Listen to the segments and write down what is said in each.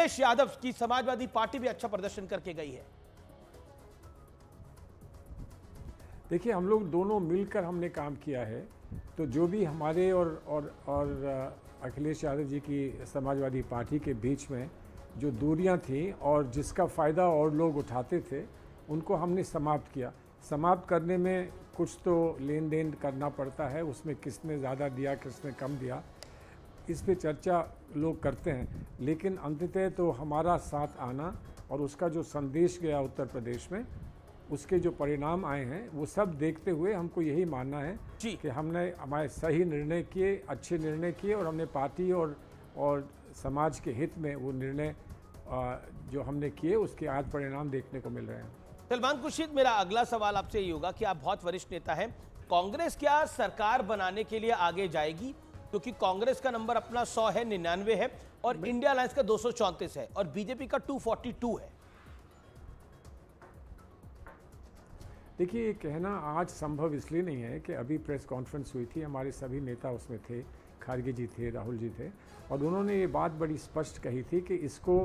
अखिलेश यादव की समाजवादी पार्टी भी अच्छा प्रदर्शन करके गई है। देखिए, हम लोग दोनों मिलकर हमने काम किया है, तो जो भी हमारे और अखिलेश यादव जी की समाजवादी पार्टी के बीच में जो दूरियां थीं और जिसका फ़ायदा और लोग उठाते थे, उनको हमने समाप्त किया। समाप्त करने में कुछ तो लेन देन करना पड़ता है, उसमें किसने ज़्यादा दिया, किसने कम दिया, इस पे चर्चा लोग करते हैं, लेकिन अंततः तो हमारा साथ आना और उसका जो संदेश गया उत्तर प्रदेश में, उसके जो परिणाम आए हैं, वो सब देखते हुए हमको यही मानना है कि हमने हमारे सही निर्णय किए, अच्छे निर्णय किए, और हमने पार्टी और समाज के हित में वो निर्णय जो हमने किए उसके आज परिणाम देखने को मिल रहे हैं। सलमान खुर्शीद, मेरा अगला सवाल आपसे ये होगा कि आप बहुत वरिष्ठ नेता हैं, कांग्रेस क्या सरकार बनाने के लिए आगे जाएगी? क्योंकि कांग्रेस का नंबर अपना 100 है, 99 है, और इंडिया अलायंस का 234 है, और बीजेपी का 242 है। देखिए, ये कहना आज संभव इसलिए नहीं है कि अभी प्रेस कॉन्फ्रेंस हुई थी, हमारे सभी नेता उसमें थे, खारगे जी थे, राहुल जी थे, और उन्होंने ये बात बड़ी स्पष्ट कही थी कि इसको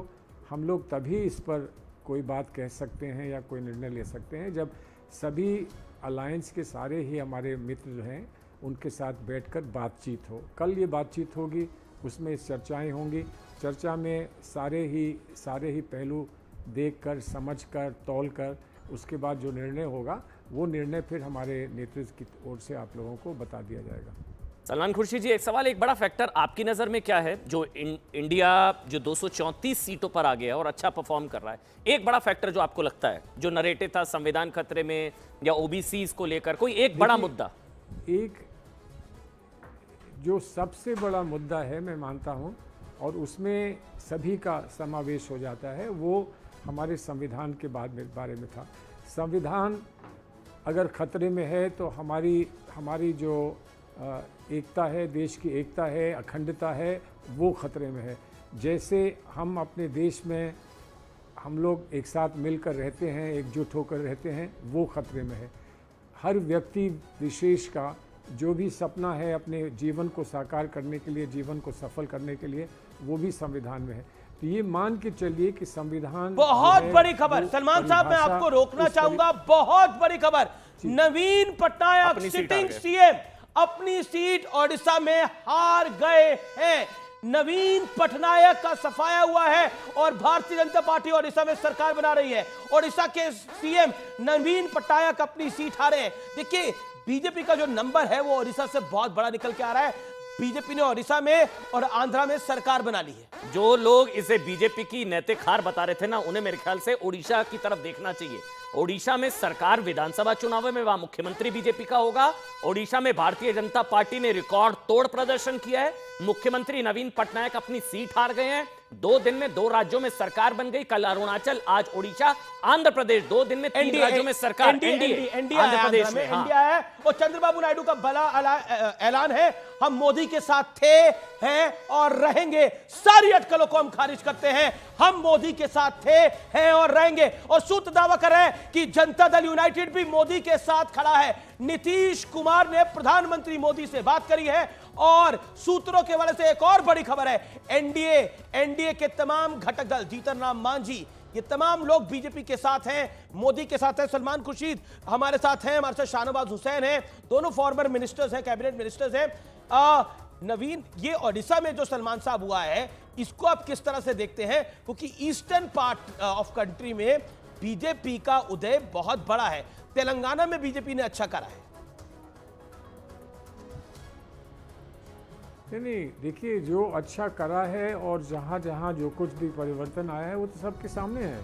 हम लोग तभी इस पर कोई बात कह सकते हैं या कोई निर्णय ले सकते हैं जब सभी अलायंस के सारे ही हमारे मित्र जो हैं उनके साथ बैठकर बातचीत हो। कल ये बातचीत होगी, उसमें चर्चाएं होंगी, चर्चा में सारे ही पहलू देखकर, समझकर, तौलकर उसके बाद जो निर्णय होगा वो निर्णय फिर हमारे नेतृत्व की ओर से आप लोगों को बता दिया जाएगा। सलमान खुर्शीद जी, एक सवाल, एक बड़ा फैक्टर आपकी नज़र में क्या है जो इंडिया जो 234 सीटों पर आ गया और अच्छा परफॉर्म कर रहा है, एक बड़ा फैक्टर जो आपको लगता है, जो नरेटिव था संविधान खतरे में या ओबीसीज को लेकर, कोई एक बड़ा मुद्दा? एक जो सबसे बड़ा मुद्दा है, मैं मानता हूं, और उसमें सभी का समावेश हो जाता है, वो हमारे संविधान के बारे में था। संविधान अगर खतरे में है तो हमारी जो एकता है, देश की एकता है, अखंडता है, वो खतरे में है। जैसे हम अपने देश में हम लोग एक साथ मिलकर रहते हैं, एकजुट होकर रहते हैं, वो खतरे में है। हर व्यक्ति विशेष का जो भी सपना है अपने जीवन को साकार करने के लिए, जीवन को सफल करने के लिए, वो भी संविधान में है। तो ये मान के चलिए कि संविधान बहुत बड़ी खबर, सलमान साहब मैं आपको रोकना चाहूंगा, बहुत बड़ी खबर, नवीन पटनायक सिटिंग सीएम अपनी सीट ओडिशा में हार गए हैं। नवीन पटनायक का सफाया हुआ है और भारतीय जनता पार्टी ओडिशा में सरकार बना रही है। ओडिशा के सीएम नवीन पटनायक अपनी सीट हारे हैं। देखिए, बीजेपी का जो नंबर है वो ओडिशा से बहुत बड़ा निकल के आ रहा है। बीजेपी ने ओडिशा में और आंध्रा में सरकार बना ली है। जो लोग इसे बीजेपी की नैतिक हार बता रहे थे ना, उन्हें मेरे ख्याल से ओडिशा की तरफ देखना चाहिए। ओडिशा में सरकार विधानसभा चुनाव में वहां मुख्यमंत्री बीजेपी का होगा। ओडिशा में भारतीय जनता पार्टी ने रिकॉर्ड तोड़ प्रदर्शन किया है। मुख्यमंत्री नवीन पटनायक अपनी सीट हार गए हैं। 2 दिन में 2 राज्यों में सरकार बन गई, कल अरुणाचल, आज ओडिशा, आंध्र प्रदेश, 2 दिन में 3 राज्यों में सरकार। एनडीए आंध्र प्रदेश में इंडिया है। और चंद्रबाबू नायडू का बड़ा ऐलान है, हम मोदी के साथ थे, हैं और रहेंगे। सारी अटकलों को हम खारिज करते हैं, हम मोदी के साथ थे, हैं और रहेंगे। और सूत्र दावा कर रहे हैं कि जनता दल यूनाइटेड भी मोदी के साथ खड़ा है। नीतीश कुमार ने प्रधानमंत्री मोदी से बात करी है। और सूत्रों के हवाले से एक और बड़ी खबर है, एनडीए के तमाम घटक दल, जीतन राम मांझी, ये तमाम लोग बीजेपी के साथ हैं, मोदी के साथ हैं। सलमान खुर्शीद हमारे साथ हैं, हमारे साथ शाहनवाज हुसैन हैं, दोनों फॉर्मर मिनिस्टर्स हैं, कैबिनेट मिनिस्टर्स हैं। नवीन, ये ओडिशा में जो सलमान साहब हुआ है, इसको आप किस तरह से देखते हैं? क्योंकि ईस्टर्न पार्ट ऑफ कंट्री में बीजेपी का उदय बहुत बड़ा है, तेलंगाना में बीजेपी ने अच्छा करा है। नहीं, देखिए, जो अच्छा करा है और जहाँ जहाँ जो कुछ भी परिवर्तन आया है वो तो सबके सामने है,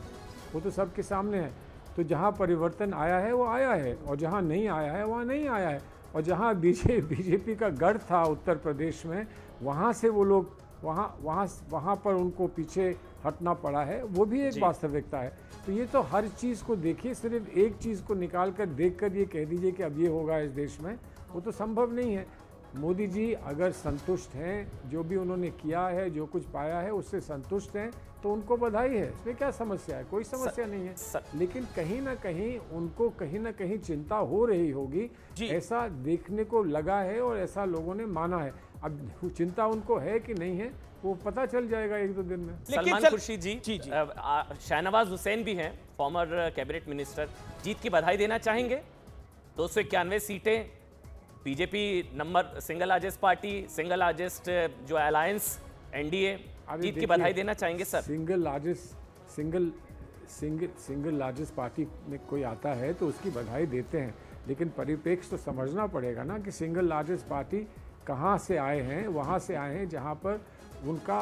वो तो सबके सामने है। तो जहाँ परिवर्तन आया है वो आया है, और जहाँ नहीं आया है वहाँ नहीं आया है। और जहाँ बीजेपी का गढ़ था उत्तर प्रदेश में, वहाँ से वो लोग वहाँ पर उनको पीछे हटना पड़ा है, वो भी एक वास्तविकता है। तो ये तो हर चीज़ को देखिए, सिर्फ एक चीज़ को निकाल कर देख कर ये कह दीजिए कि अब ये होगा इस देश में, वो तो संभव नहीं है। मोदी जी अगर संतुष्ट हैं, जो भी उन्होंने किया है, जो कुछ पाया है उससे संतुष्ट हैं, तो उनको बधाई है, इसमें क्या समस्या है? कोई समस्या नहीं है। लेकिन कहीं ना कहीं उनको कहीं ना कहीं चिंता हो रही होगी, ऐसा देखने को लगा है और ऐसा लोगों ने माना है। अब चिंता उनको है कि नहीं है वो पता चल जाएगा 1-2 दिन में। सलमान खुर्शीद जी, जी, जी। शाहनवाज हुसैन भी हैं, फॉर्मर कैबिनेट मिनिस्टर, जीत की बधाई देना चाहेंगे? 291 सीटें, BJP number single largest party, single largest जो अलायंस एनडीए, जीत की बधाई देना चाहेंगे सर? सिंगल लार्जेस्ट पार्टी में कोई आता है तो उसकी बधाई देते हैं, लेकिन परिप्रेक्ष्य तो समझना पड़ेगा ना कि सिंगल लार्जेस्ट पार्टी कहाँ से आए हैं। वहाँ से आए हैं जहाँ पर उनका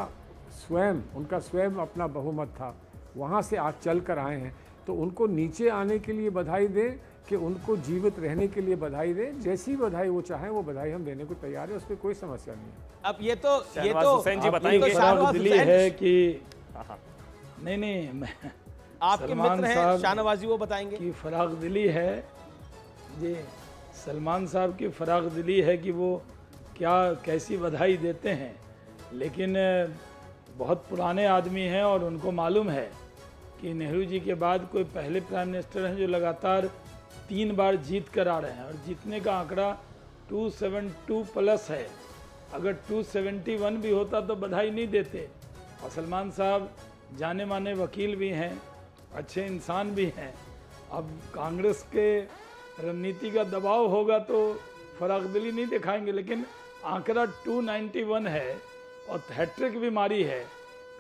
स्वयं अपना बहुमत था, वहाँ से आज चल कर आए हैं। तो उनको नीचे आने के लिए बधाई दें कि उनको जीवित रहने के लिए बधाई दें। जैसी बधाई वो चाहें वो बधाई हम देने को तैयार है, उसमें कोई समस्या नहीं है। अब ये तो शाहनवाज हुसैन जी बताएंगे। शाहनवाज दिली हुसैन है कि नहीं मैं आपके सलमान मित्र हैं साहब शाहनवाज जी, वो बताएंगे। की फराग दिली है जी, सलमान साहब की फराग दिली है कि वो क्या कैसी बधाई देते हैं, लेकिन बहुत पुराने आदमी हैं और उनको मालूम है कि नेहरू जी के बाद कोई पहले प्राइम मिनिस्टर हैं जो लगातार 3 बार जीत कर आ रहे हैं, और जीतने का आंकड़ा 272 प्लस है। अगर 271 भी होता तो बधाई नहीं देते। और सलमान साहब जाने माने वकील भी हैं, अच्छे इंसान भी हैं। अब कांग्रेस के रणनीति का दबाव होगा तो फरागदिली नहीं दिखाएंगे, लेकिन आंकड़ा 291 है और हैट्रिक भी मारी है,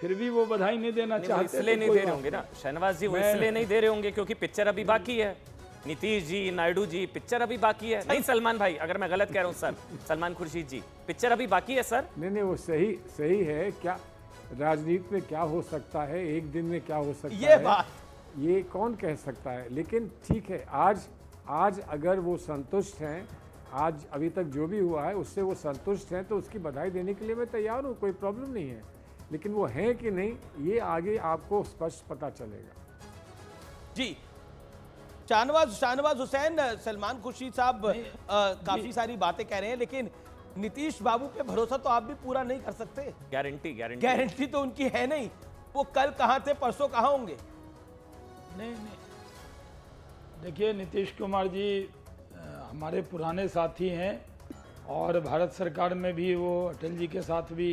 फिर भी वो बधाई नहीं देना चाहते। इसलिए नहीं दे रहे होंगे ना शाहनवाज जी, वो इसलिए नहीं दे रहे होंगे क्योंकि पिक्चर अभी बाकी है। नीतीश जी, नायडू जी, पिक्चर अभी बाकी है। नहीं सलमान भाई, अगर मैं गलत कह रहा हूँ सर, सलमान खुर्शीद जी, पिक्चर अभी बाकी है सर। नहीं वो सही है। क्या राजनीति में क्या हो सकता है, एक दिन में क्या हो सकता ये है, बात ये कौन कह सकता है। लेकिन ठीक है, आज अगर वो संतुष्ट हैं, आज अभी तक जो भी हुआ है उससे वो संतुष्ट हैं, तो उसकी बधाई देने के लिए मैं तैयार हूँ, कोई प्रॉब्लम नहीं है। लेकिन वो हैं कि नहीं, ये आगे आपको स्पष्ट पता चलेगा। जी, शाहनवाज हुसैन, सलमान खुर्शीद साहब काफी सारी बातें कह रहे हैं, लेकिन नीतीश बाबू पे भरोसा तो आप भी पूरा नहीं कर सकते। गारंटी तो उनकी है नहीं। वो कल कहाँ थे, परसों कहाँ होंगे? नहीं देखिए, नीतीश कुमार जी हमारे पुराने साथी हैं और भारत सरकार में भी वो अटल जी के साथ भी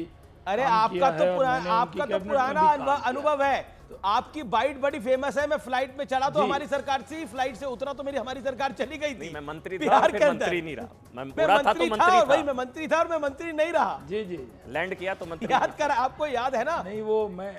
अरे काम आपका किया तो है और पुराना मैंने उनकी आपका तो कैबिनेट में पुराना भी काम किया। अनुभव है। तो आपकी बाइट बड़ी फेमस है, मैं फ्लाइट में चढ़ा तो जी। हमारी सरकार से, फ्लाइट से उतरा तो हमारी सरकार चली गई थी। मैं मंत्री था, बिहार फिर के अंदर मंत्री नहीं रहा। मैं मैं बुरा था तो मंत्री था, मंत्री और वही था। मैं मंत्री था और मैं मंत्री नहीं रहा। जी लैंड किया तो मंत्री याद कर, आपको याद है ना? नहीं वो मैं